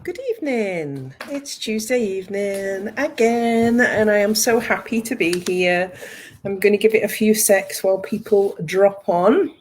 Good evening. It's Tuesday evening again, and I am so happy to be here. I'm going to give it a few secs while people drop on.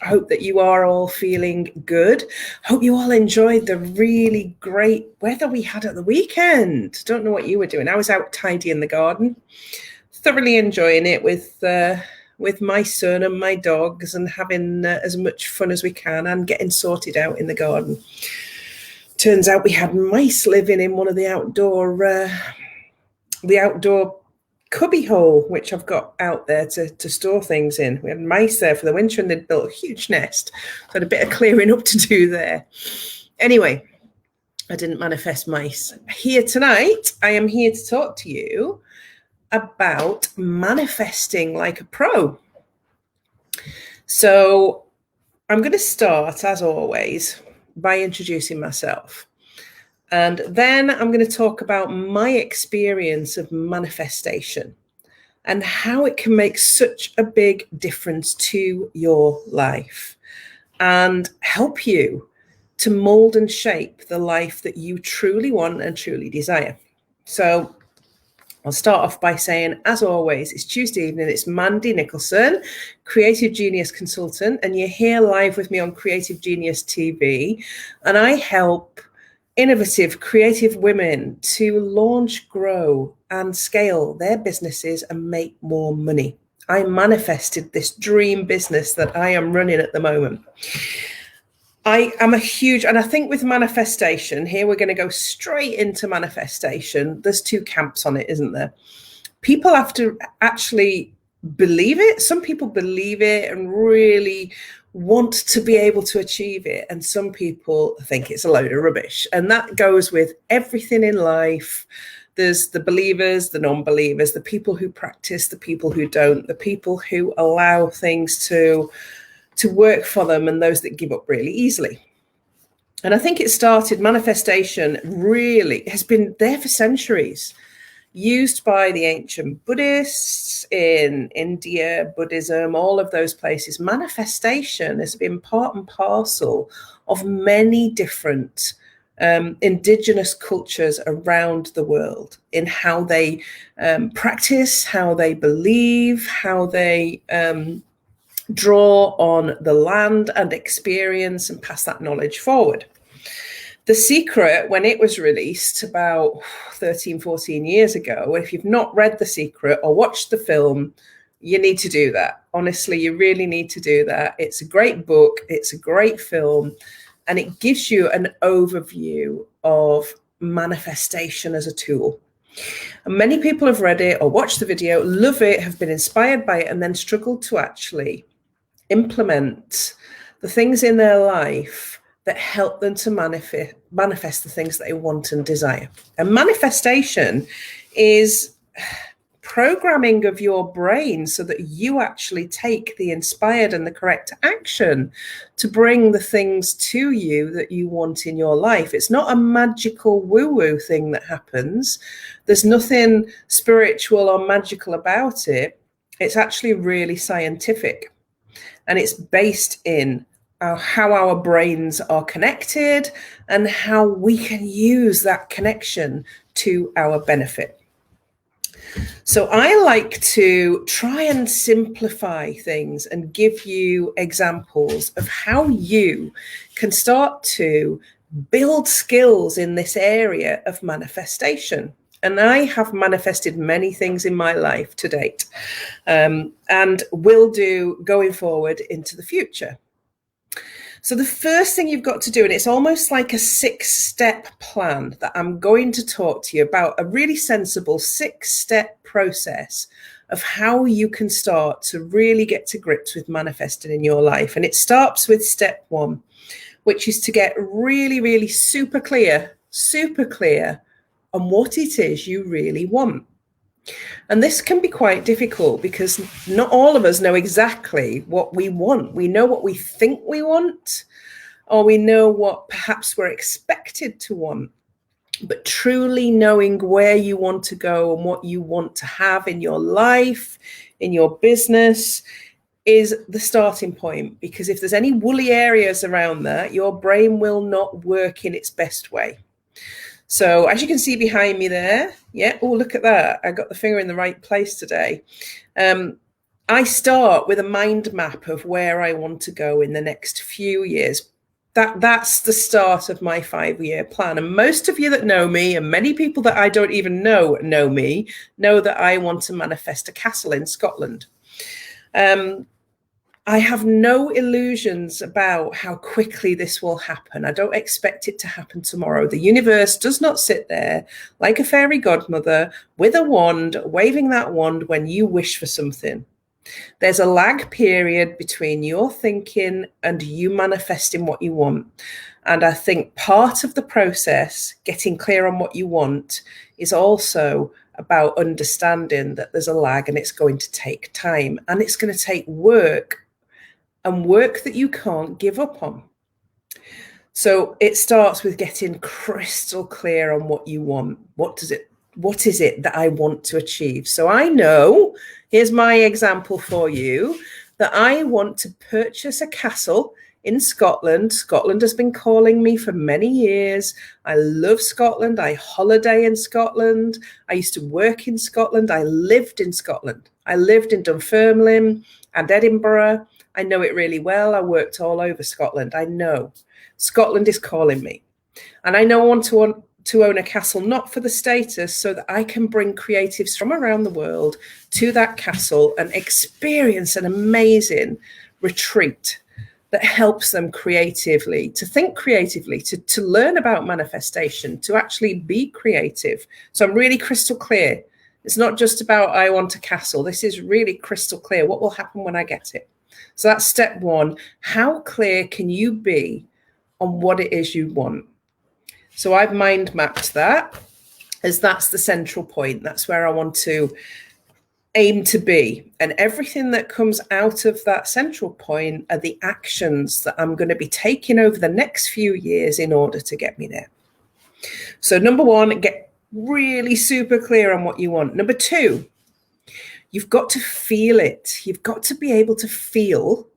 I hope that you are all feeling good. Hope you all enjoyed the really great weather we had at the weekend. Don't know what you were doing. I was out tidying the garden, thoroughly enjoying it with my son and my dogs, and having as much fun as we can, and getting sorted out in the garden. Turns out we had mice living in one of the outdoor cubby hole, which I've got out there to store things in. We had mice there for the winter, and they'd built a huge nest. So I had a bit of clearing up to do there. Anyway, I didn't manifest mice. Here tonight, I am here to talk to you about manifesting like a pro. So I'm going to start, as always, by introducing myself. And then I'm going to talk about my experience of manifestation and how it can make such a big difference to your life and help you to mold and shape the life that you truly want and truly desire. So I'll start off by saying, as always, it's Tuesday evening. It's Mandy Nicholson, Creative Genius Consultant, and you're here live with me on Creative Genius TV. And I help innovative, creative women to launch, grow, and scale their businesses and make more money. I manifested this dream business that I am running at the moment. I am a huge, and I think with manifestation, here we're going to go straight into manifestation. There's two camps on it, isn't there? People have to actually believe it. Some people believe it and really want to be able to achieve it. And some people think it's a load of rubbish. And that goes with everything in life. There's the believers, the non-believers, the people who practice, the people who don't, the people who allow things to work for them, and those that give up really easily. And I think manifestation really has been there for centuries, used by the ancient Buddhists in India, Buddhism, all of those places. Manifestation has been part and parcel of many different indigenous cultures around the world in how they practice, how they believe, how they draw on the land and experience and pass that knowledge forward. The Secret, when it was released about 13, 14 years ago, if you've not read The Secret or watched the film, you need to do that. Honestly, you really need to do that. It's a great book. It's a great film. And it gives you an overview of manifestation as a tool. And many people have read it or watched the video, love it, have been inspired by it, and then struggled to actually implement the things in their life that help them to manifest the things that they want and desire. And manifestation is programming of your brain so that you actually take the inspired and the correct action to bring the things to you that you want in your life. It's not a magical woo-woo thing that happens. There's nothing spiritual or magical about it. It's actually really scientific. And it's based in how our brains are connected and how we can use that connection to our benefit. So I like to try and simplify things and give you examples of how you can start to build skills in this area of manifestation. And I have manifested many things in my life to date, and will do going forward into the future. So the first thing you've got to do, and it's almost like a 6-step plan that I'm going to talk to you about, a really sensible 6-step process of how you can start to really get to grips with manifesting in your life. And it starts with step 1, which is to get really, really super clear on what it is you really want. And this can be quite difficult because not all of us know exactly what we want. We know what we think we want, or we know what perhaps we're expected to want. But truly knowing where you want to go and what you want to have in your life, in your business, is the starting point. Because if there's any woolly areas around that, your brain will not work in its best way. So as you can see behind me there, yeah, oh, look at that. I got the finger in the right place today. I start with a mind map of where I want to go in the next few years. That's the start of my 5-year plan. And most of you that know me, and many people that I don't even know me, know that I want to manifest a castle in Scotland. I have no illusions about how quickly this will happen. I don't expect it to happen tomorrow. The universe does not sit there like a fairy godmother with a wand, waving that wand when you wish for something. There's a lag period between your thinking and you manifesting what you want. And I think part of the process, getting clear on what you want, is also about understanding that there's a lag and it's going to take time and it's going to take work, and work that you can't give up on. So it starts with getting crystal clear on what you want. What is it that I want to achieve? So I know, here's my example for you, that I want to purchase a castle in Scotland. Scotland has been calling me for many years. I love Scotland. I holiday in Scotland. I used to work in Scotland. I lived in Scotland. I lived in Dunfermline and Edinburgh. I know it really well. I worked all over Scotland. I know Scotland is calling me. And I know I want to own a castle, not for the status, so that I can bring creatives from around the world to that castle and experience an amazing retreat that helps them creatively, to think creatively, to learn about manifestation, to actually be creative. So I'm really crystal clear. It's not just about I want a castle. This is really crystal clear. What will happen when I get it? So that's step one. How clear can you be on what it is you want? So I've mind mapped that, as that's the central point. That's where I want to aim to be. And everything that comes out of that central point are the actions that I'm going to be taking over the next few years in order to get me there. So number one, get really super clear on what you want. Number two, you've got to feel it. You've got to be able to feel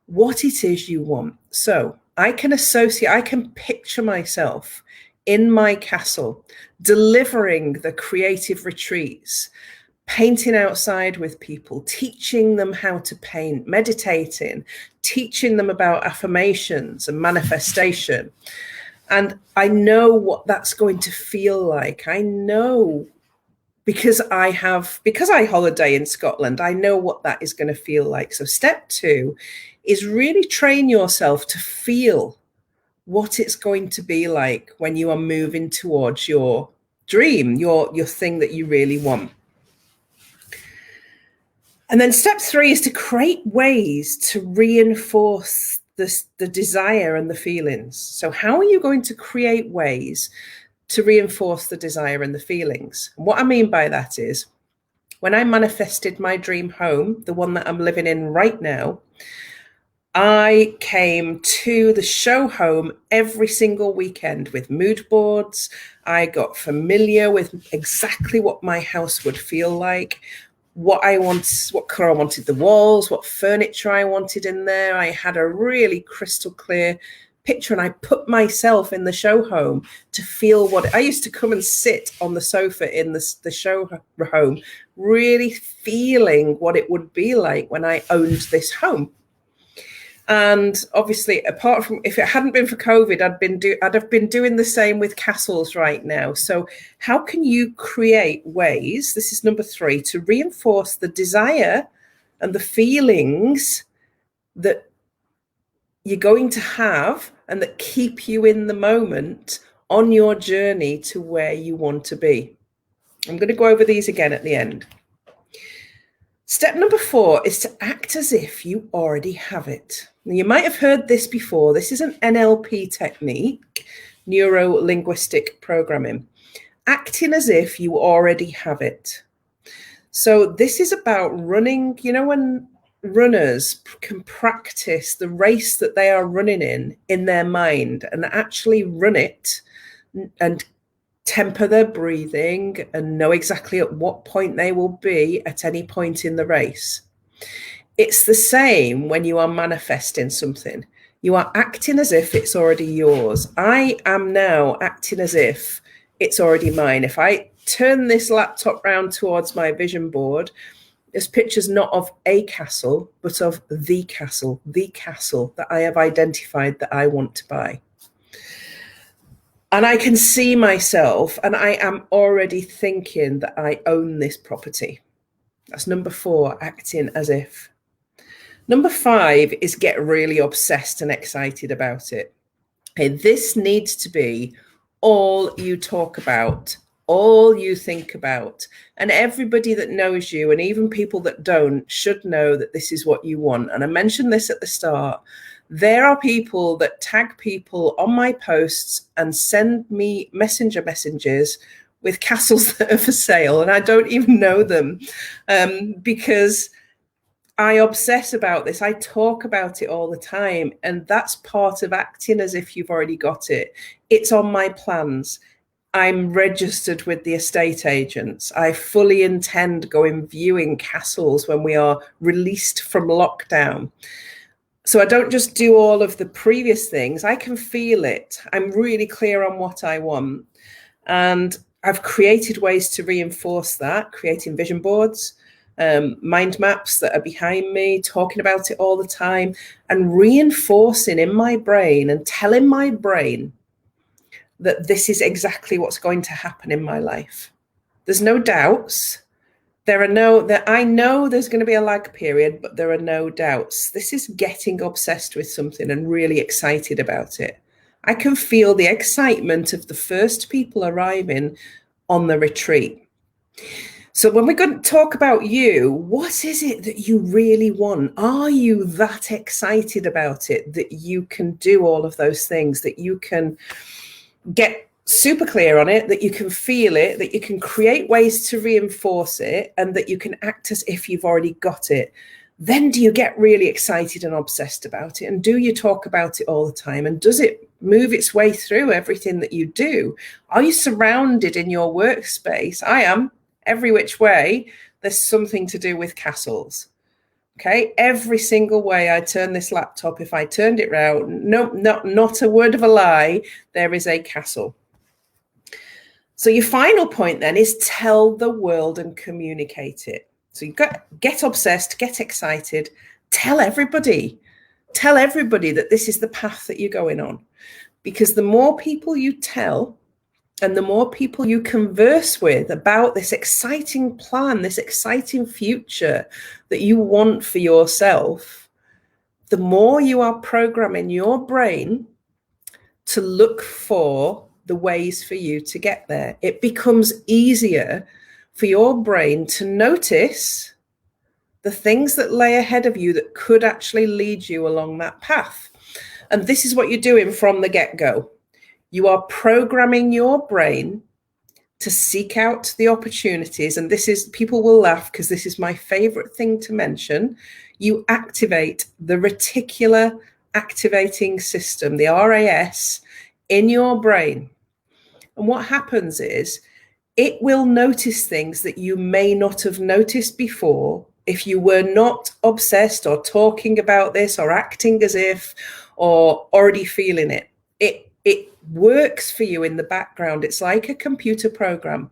what it is you want. So I can picture myself in my castle, delivering the creative retreats, painting outside with people, teaching them how to paint, meditating, teaching them about affirmations and manifestation. And I know what that's going to feel like. I know because I holiday in Scotland, I know what that is going to feel like. So step two is really train yourself to feel what it's going to be like when you are moving towards your dream, your thing that you really want. And then step three is to create ways to reinforce the desire and the feelings. So how are you going to create ways to reinforce the desire and the feelings? And what I mean by that is, when I manifested my dream home, the one that I'm living in right now, I came to the show home every single weekend with mood boards. I got familiar with exactly what my house would feel like, what color I wanted the walls, what furniture I wanted in there. I had a really crystal clear picture, and I put myself in the show home to feel what I used to come and sit on the sofa in the show home, really feeling what it would be like when I owned this home. And obviously, apart from, if it hadn't been for COVID, I'd have been doing the same with castles right now. So how can you create ways, this is number three, to reinforce the desire and the feelings that you're going to have and that keep you in the moment on your journey to where you want to be? I'm going to go over these again at the end. Step number four is to act as if you already have it. Now, you might have heard this before. This is an NLP technique, neuro-linguistic programming. Acting as if you already have it. So this is about running, when runners can practice the race that they are running in their mind and actually run it and temper their breathing and know exactly at what point they will be at any point in the race. It's the same when you are manifesting something. You are acting as if it's already yours. I am now acting as if it's already mine. If I turn this laptop round towards my vision board, this picture's not of a castle, but of the castle that I have identified that I want to buy. And I can see myself, and I am already thinking that I own this property. That's number 4, acting as if. Number 5 is get really obsessed and excited about it. Okay, this needs to be all you talk about, all you think about. And everybody that knows you, and even people that don't, should know that this is what you want. And I mentioned this at the start. There are people that tag people on my posts and send me messenger messages with castles that are for sale, and I don't even know them, because I obsess about this. I talk about it all the time, and that's part of acting as if you've already got it. It's on my plans. I'm registered with the estate agents. I fully intend going viewing castles when we are released from lockdown. So I don't just do all of the previous things. I can feel it. I'm really clear on what I want. And I've created ways to reinforce that, creating vision boards, mind maps that are behind me, talking about it all the time, and reinforcing in my brain and telling my brain that this is exactly what's going to happen in my life. There's no doubts. I know there's going to be a lag period, but there are no doubts. This is getting obsessed with something and really excited about it. I can feel the excitement of the first people arriving on the retreat. So when we're going to talk about you, what is it that you really want? Are you that excited about it that you can do all of those things, that you can get super clear on it, that you can feel it, that you can create ways to reinforce it, and that you can act as if you've already got it? Then do you get really excited and obsessed about it? And do you talk about it all the time? And does it move its way through everything that you do? Are you surrounded in your workspace? I am. Every which way, there's something to do with castles. Okay, every single way I turn this laptop, if I turned it round, not a word of a lie, there is a castle. So your final point then is tell the world and communicate it. So you've got get obsessed, get excited, tell everybody that this is the path that you're going on. Because the more people you tell and the more people you converse with about this exciting plan, this exciting future that you want for yourself, the more you are programming your brain to look for the ways for you to get there. It becomes easier for your brain to notice the things that lay ahead of you that could actually lead you along that path. And this is what you're doing from the get-go. You are programming your brain to seek out the opportunities. And this is, people will laugh because this is my favorite thing to mention. You activate the reticular activating system, the RAS, in your brain. And what happens is it will notice things that you may not have noticed before if you were not obsessed or talking about this or acting as if or already feeling it. It works for you in the background. It's like a computer program.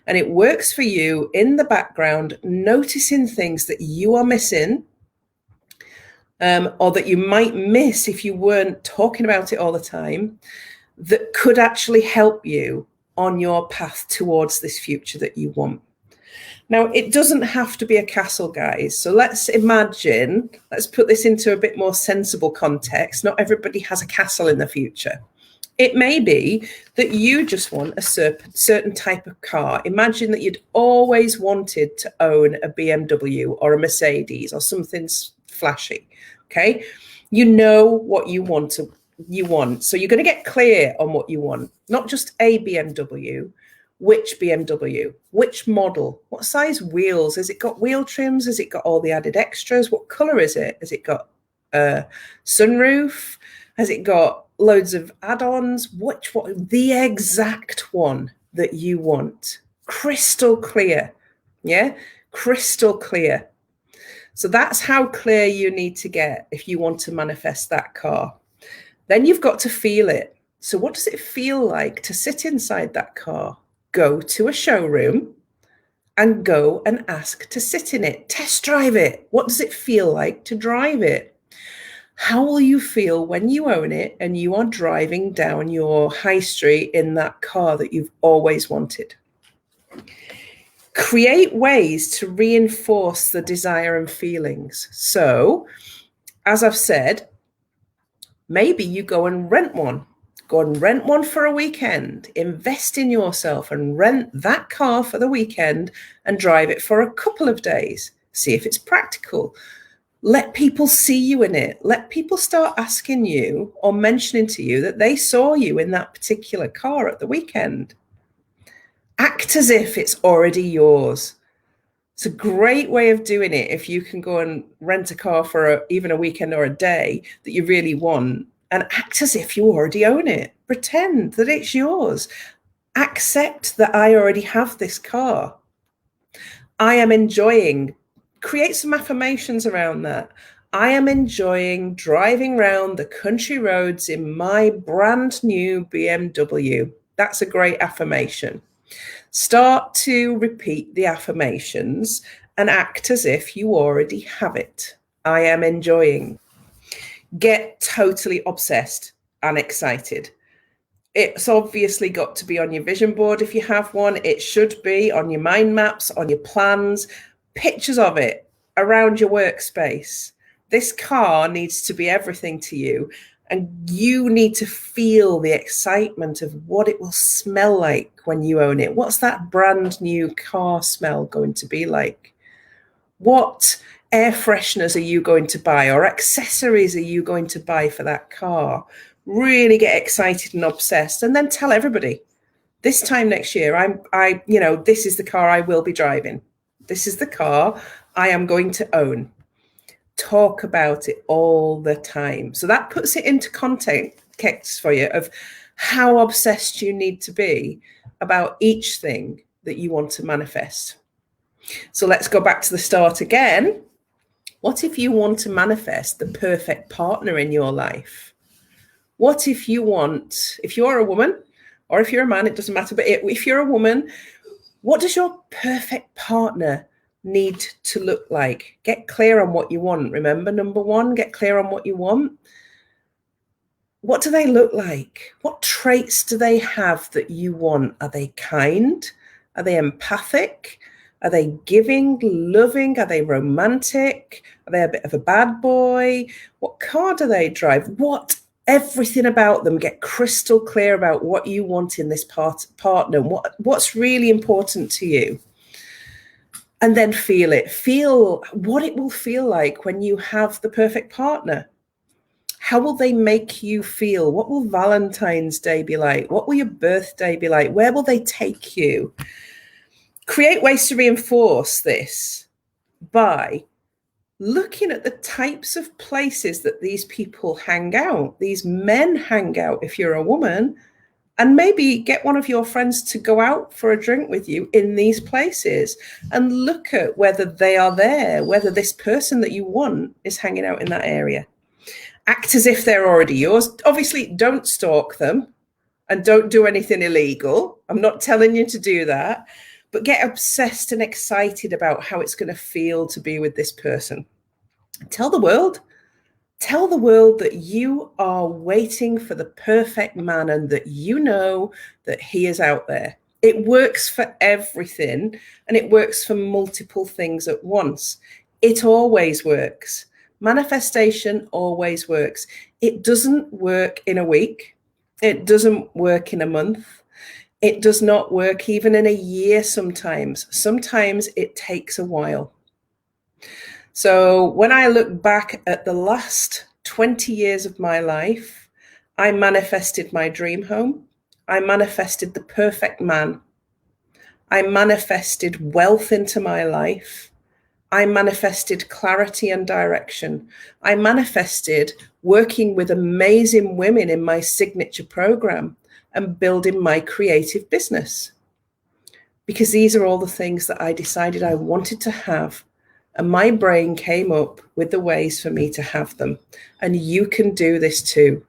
And it works for you in the background, noticing things that you are missing, or that you might miss if you weren't talking about it all the time, that could actually help you on your path towards this future that you want. Now, it doesn't have to be a castle, guys. So let's put this into a bit more sensible context. Not everybody has a castle in the future. It may be that you just want a certain type of car. Imagine that you'd always wanted to own a BMW or a Mercedes or something flashy, okay? You know what you want. So you're going to get clear on what you want, not just a BMW, which BMW, which model, what size wheels, has it got wheel trims, has it got all the added extras, what color is it, has it got a sunroof, has it got loads of add-ons, the exact one that you want, crystal clear. Yeah, crystal clear. So that's how clear you need to get if you want to manifest that car. Then you've got to feel it. So what does it feel like to sit inside that car? Go to a showroom and go and ask to sit in it. Test drive it. What does it feel like to drive it? How will you feel when you own it and you are driving down your high street in that car that you've always wanted? Create ways to reinforce the desire and feelings. So, as I've said, maybe you go and rent one. Go and rent one for a weekend. Invest in yourself and rent that car for the weekend and drive it for a couple of days. See if it's practical. Let people see you in it. Let people start asking you or mentioning to you that they saw you in that particular car at the weekend. Act as if it's already yours. It's a great way of doing it if you can go and rent a car for even a weekend or a day that you really want, and act as if you already own it. Pretend that it's yours. Accept that I already have this car. I am enjoying. Create some affirmations around that. I am enjoying driving around the country roads in my brand new BMW. That's a great affirmation. Start to repeat the affirmations and act as if you already have it. I am enjoying. Get totally obsessed and excited. It's obviously got to be on your vision board if you have one. It should be on your mind maps, on your plans, pictures of it around your workspace. This car needs to be everything to you. And you need to feel the excitement of what it will smell like when you own it. What's that brand new car smell going to be like? What air fresheners are you going to buy, or accessories are you going to buy for that car? Really get excited and obsessed, and then tell everybody, this time next year, this is the car I will be driving. This is the car I am going to own. Talk about it all the time. So that puts it into context for you of how obsessed you need to be about each thing that you want to manifest. So let's go back to the start again. What if you want to manifest the perfect partner in your life? What if you're a woman, or if you're a man, it doesn't matter, but if you're a woman, what does your perfect partner need to look like? Get clear on what you want. Remember, number one, get clear on what you want. What do they look like? What traits do they have that you want? Are they kind? Are they empathic? Are they giving, loving? Are they romantic? Are they a bit of a bad boy? What car do they drive? Everything about them. Get crystal clear about what you want in this partner. What's really important to you. And then feel it. Feel what it will feel like when you have the perfect partner. How will they make you feel? What will Valentine's Day be like? What will your birthday be like? Where will they take you? Create ways to reinforce this by looking at the types of places that these people hang out. These men hang out if you're a woman, and maybe get one of your friends to go out for a drink with you in these places and look at whether they are there, whether this person that you want is hanging out in that area. Act as if they're already yours. Obviously, don't stalk them and don't do anything illegal. I'm not telling you to do that, but get obsessed and excited about how it's going to feel to be with this person. Tell the world that you are waiting for the perfect man and that you know that he is out there. It works for everything, and it works for multiple things at once. It always works. Manifestation always works. It doesn't work in a week. It doesn't work in a month. It does not work even in a year sometimes. Sometimes it takes a while. So when I look back at the last 20 years of my life, I manifested my dream home. I manifested the perfect man. I manifested wealth into my life. I manifested clarity and direction. I manifested working with amazing women in my signature program and building my creative business. Because these are all the things that I decided I wanted to have. And my brain came up with the ways for me to have them. And you can do this too.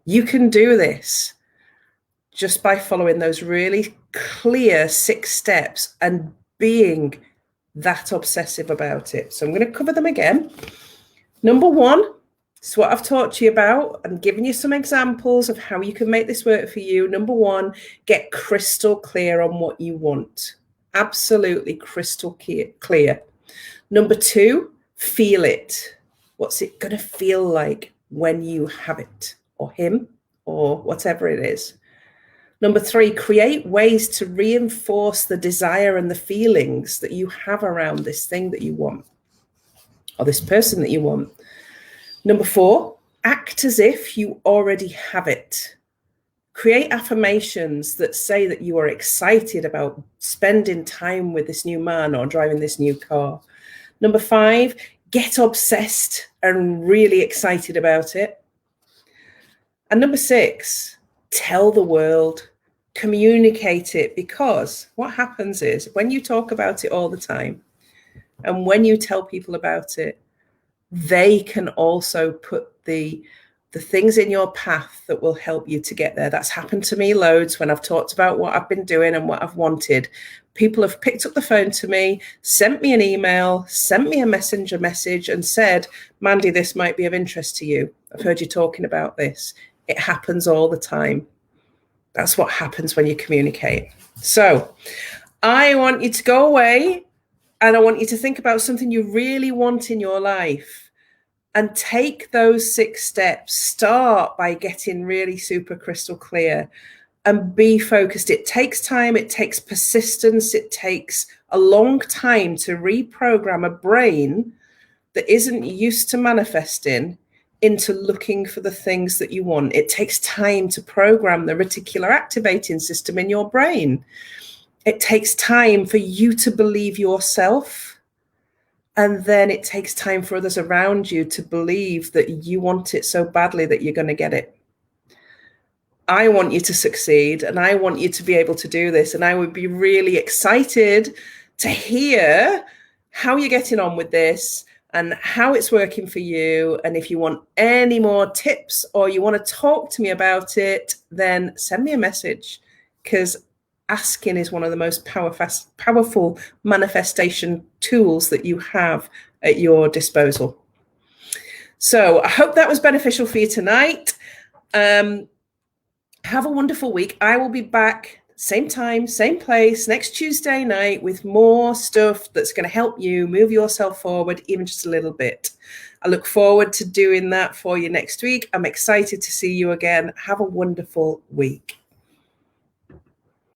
You can do this just by following those really clear 6 steps and being that obsessive about it. So I'm going to cover them again. Number 1, this is what I've taught you about. I'm giving you some examples of how you can make this work for you. Number 1, get crystal clear on what you want. Absolutely crystal clear. Number 2, feel it. What's it going to feel like when you have it, or him, or whatever it is? Number 3, create ways to reinforce the desire and the feelings that you have around this thing that you want, or this person that you want. Number 4, act as if you already have it. Create affirmations that say that you are excited about spending time with this new man or driving this new car. Number 5, get obsessed and really excited about it. And number 6, tell the world, communicate it, because what happens is when you talk about it all the time and when you tell people about it, they can also put the things in your path that will help you to get there. That's happened to me loads when I've talked about what I've been doing and what I've wanted. People have picked up the phone to me, sent me an email, sent me a messenger message and said, Mandy, this might be of interest to you. I've heard you talking about this. It happens all the time. That's what happens when you communicate. So I want you to go away and I want you to think about something you really want in your life and take those 6 steps. Start by getting really super crystal clear and be focused. It takes time. It takes persistence. It takes a long time to reprogram a brain that isn't used to manifesting into looking for the things that you want. It takes time to program the reticular activating system in your brain. It takes time for you to believe yourself. And then it takes time for others around you to believe that you want it so badly that you're going to get it. I want you to succeed and I want you to be able to do this. And I would be really excited to hear how you're getting on with this and how it's working for you. And if you want any more tips or you want to talk to me about it, then send me a message, because asking is one of the most powerful manifestation tools that you have at your disposal. So I hope that was beneficial for you tonight. Have a wonderful week. I will be back same time, same place, next Tuesday night with more stuff that's going to help you move yourself forward even just a little bit. I look forward to doing that for you next week. I'm excited to see you again. Have a wonderful week.